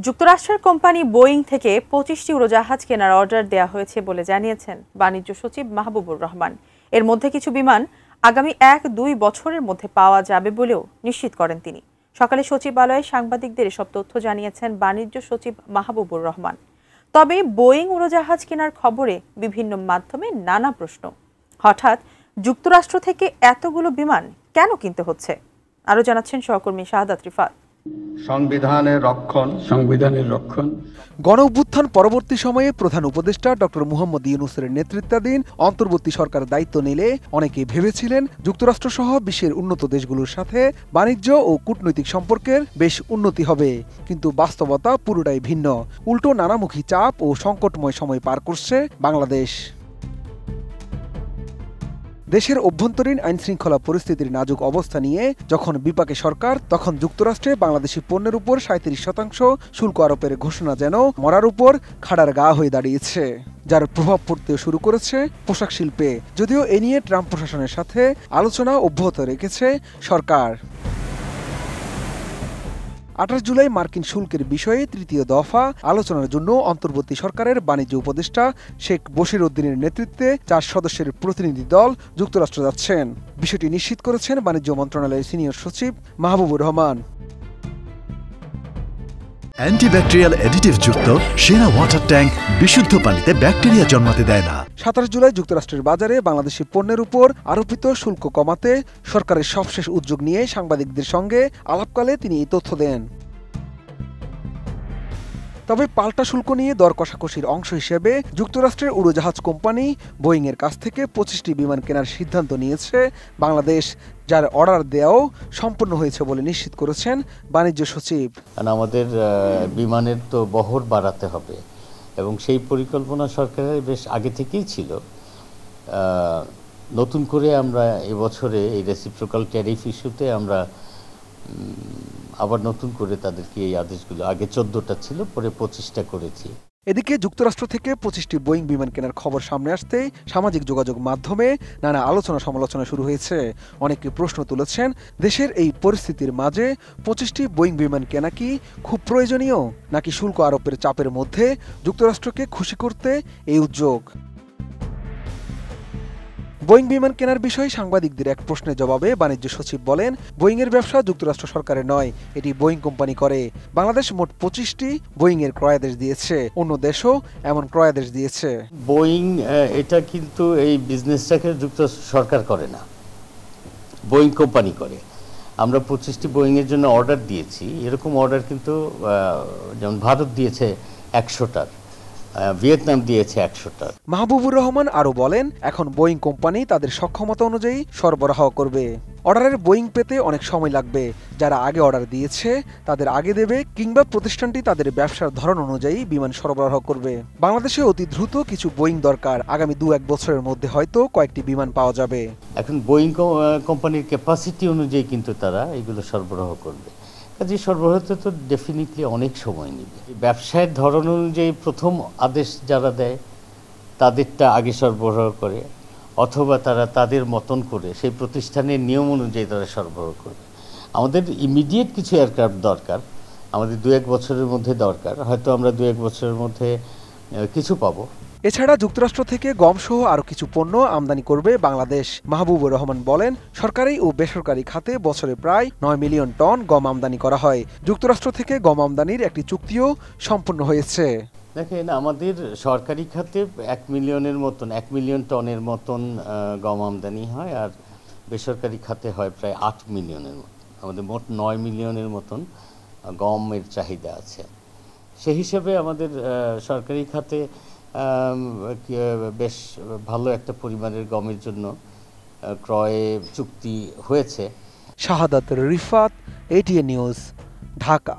যুক্তরাষ্ট্রের company Boeing থেকে 25টি উড়োজাহাজ কেনার অর্ডার দেওয়া হয়েছে বলে জানিয়েছেন বাণিজ্য সচিব মাহবুবুর রহমান। এর মধ্যে কিছু বিমান আগামী 1-2 বছরের মধ্যে পাওয়া যাবে বলেও নিশ্চিত করেন তিনি। সকালে সচিবালয়ে সাংবাদিকদের এসব তথ্য জানিয়েছেন বাণিজ্য সচিব মাহবুবুর রহমান। তবে বোয়িং উড়োজাহাজ কেনার খবরে বিভিন্ন মাধ্যমে নানা প্রশ্ন। হঠাৎ যুক্তরাষ্ট্র থেকে এতগুলো বিমান কেন কিনতে হচ্ছে? আরও জানাচ্ছেন সহকর্মী শাহাদাত রিফাত। সংবিধানের রক্ষণ। গণ অভ্যুত্থান পরবর্তী সময়ে প্রধান উপদেষ্টা ডক্টর মুহাম্মদ ইউনূসের নেতৃত্বাধীন অন্তর্বর্তী সরকার দায়িত্ব নিলে অনেকে ভেবেছিলেন যুক্তরাষ্ট্রসহ বিশ্বের উন্নত দেশগুলোর সাথে বাণিজ্য ও কূটনৈতিক সম্পর্কের বেশ উন্নতি হবে, কিন্তু বাস্তবতা পুরোটাই ভিন্ন। উল্টো নানামুখী চাপ ও সংকটময় সময় পার করছে বাংলাদেশ। দেশের অভ্যন্তরীণ আইনশৃঙ্খলা পরিস্থিতির নাজুক অবস্থা নিয়ে যখন বিপাকে সরকার, তখন যুক্তরাষ্ট্রে বাংলাদেশি পণ্যের উপর 37% শুল্ক আরোপের ঘোষণা যেন মরার উপর খাড়ার গা হয়ে দাঁড়িয়েছে, যার প্রভাব পড়তে শুরু করেছে পোশাক শিল্পে। যদিও এ নিয়ে ট্রাম্প প্রশাসনের সাথে আলোচনা অব্যাহত রেখেছে সরকার। 28 জুলাই মার্কিন শুল্কের বিষয়ে তৃতীয় দফা আলোচনার জন্য অন্তর্বর্তী সরকারের বাণিজ্য উপদেষ্টা শেখ বশির উদ্দিনের নেতৃত্বে 4 সদস্যের প্রতিনিধি দল যুক্তরাষ্ট্র যাচ্ছেন। বিষয়টি নিশ্চিত করেছেন বাণিজ্য মন্ত্রণালয়ের সিনিয়র সচিব মাহবুবুর রহমান। অ্যান্টিব্যাকটেরিয়াল অ্যাডিটিভ যুক্ত সেরা ওয়াটার ট্যাঙ্ক বিশুদ্ধ পানিতে ব্যাকটেরিয়া জন্মাতে দেয় না। 27 জুলাই যুক্তরাষ্ট্রের বাজারে বাংলাদেশি পণ্যের উপর আরোপিত শুল্ক কমাতে সরকারের সবশেষ উদ্যোগ নিয়ে সাংবাদিকদের সঙ্গে আলাপকালে তিনি এই তথ্য দেন। তবে পাল্টা শুল্ক নিয়ে দর কষাকষির অংশ হিসেবে যুক্তরাষ্ট্রের উড়োজাহাজ কোম্পানি বোয়িং এর কাছ থেকে 25টি বিমান কেনার সিদ্ধান্ত নিয়েছে বাংলাদেশ, যার অর্ডার দেওয়াও সম্পন্ন হয়েছে বলে নিশ্চিত করেছেন বাণিজ্য সচিব। আমাদের বিমানের তো বহর বাড়াতে হবে এবং সেই পরিকল্পনা সরকারের বেশ আগে থেকেই ছিল। নতুন করে আমরা এবছরে এই রেসিপ্রোকাল ট্যারিফ ইস্যুতে আমরা আবার নতুন করে তাদেরকে এই আদেশগুলো, আগে 14টা ছিল, পরে 25টা করেছি। এদিকে যুক্তরাষ্ট্র থেকে 25টি বোয়িং বিমান কেনার খবর সামনে আসতেই সামাজিক যোগাযোগ মাধ্যমে নানা আলোচনা সমালোচনা শুরু হয়েছে। অনেকে প্রশ্ন তুলেছেন, দেশের এই পরিস্থিতির মাঝে 25টি বোয়িং বিমান কেনা কি খুব প্রয়োজনীয়, নাকি শুল্ক আরোপের চাপের মধ্যে যুক্তরাষ্ট্রকে খুশি করতে এই উদ্যোগ? বোয়িং বিমান কেনার বিষয়ে সাংবাদিকদের এক প্রশ্নের জবাবে বাণিজ্য সচিব বলেন, বোয়িং এর ব্যবসা যুক্তরাষ্ট্র সরকারের নয়, এটি বোয়িং কোম্পানি করে। বাংলাদেশ মোট 25টি বোয়িং এর ক্রয়াদেশ দিয়েছে, অন্য দেশও এমন ক্রয়াদেশ দিয়েছে। বোয়িং এটা কিন্তু এই বিজনেসটাকে যুক্তরাষ্ট্র সরকার করে না, বোয়িং কোম্পানি করে। আমরা 25টি বোয়িং এর জন্য অর্ডার দিয়েছি, এরকম অর্ডার কিন্তু যেমন ভারত দিয়েছে 100টার, ভিয়েতনাম দিয়েছে 100টা। মাহবুবুর রহমান আরও বলেন, এখন বোয়িং কোম্পানি তাদের সক্ষমতা অনুযায়ী সরবরাহ করবে। অর্ডারের বোয়িং পেতে অনেক সময় লাগবে। যারা আগে অর্ডার দিয়েছে তাদের আগে দেবে, কিংবা প্রতিষ্ঠানটি তাদের ব্যবসার ধরন অনুযায়ী বিমান সরবরাহ করবে। বাংলাদেশে অতি দ্রুত কিছু বোয়িং দরকার, আগামী 2-1 বছরের মধ্যে হয়তো কয়েকটি বিমান পাওয়া যাবে। এখন বোয়িং কোম্পানির ক্যাপাসিটি অনুযায়ী কিন্তু তারা এগুলো সরবরাহ করবে। কাজে সরবরাহতে তো ডেফিনেটলি অনেক সময় নেবে। ব্যবসায়ের ধরন অনুযায়ী প্রথম আদেশ যারা দেয় তাদেরটা আগে সরবরাহ করে, অথবা তারা তাদের মতন করে সেই প্রতিষ্ঠানের নিয়ম অনুযায়ী তারা সরবরাহ করবে। আমাদের ইমিডিয়েট কিছু এয়ারক্রাফট দরকার, আমাদের 2-1 বছরের মধ্যে দরকার, হয়তো আমরা 2-1 বছরের মধ্যে কিছু পাবো। এছাড়া যুক্তরাষ্ট্র থেকে গমসহ আরও কিছু পণ্য আমদানি করবে বাংলাদেশ। মাহবুবুর রহমান বলেন, সরকারি ও বেসরকারি খাতে বছরে প্রায় 9 মিলিয়ন টন গম আমদানি করা হয়। যুক্তরাষ্ট্র থেকে গম আমদানির একটি চুক্তিও সম্পন্ন হয়েছে। দেখেন, আমাদের সরকারি খাতে 1 মিলিয়ন টনের মতন গম আমদানি হয়, আর বেসরকারি খাতে হয় প্রায় 8 মিলিয়নের মতন। আমাদের মোট 9 মিলিয়নের মতন গমের চাহিদা আছে। সেই হিসেবে আমাদের সরকারি খাতে বেশ ভালো একটা পরিমাণের গমের জন্য ক্রয়ে চুক্তি হয়েছে। শাহাদাত রিফাত, এটিএন নিউজ, ঢাকা।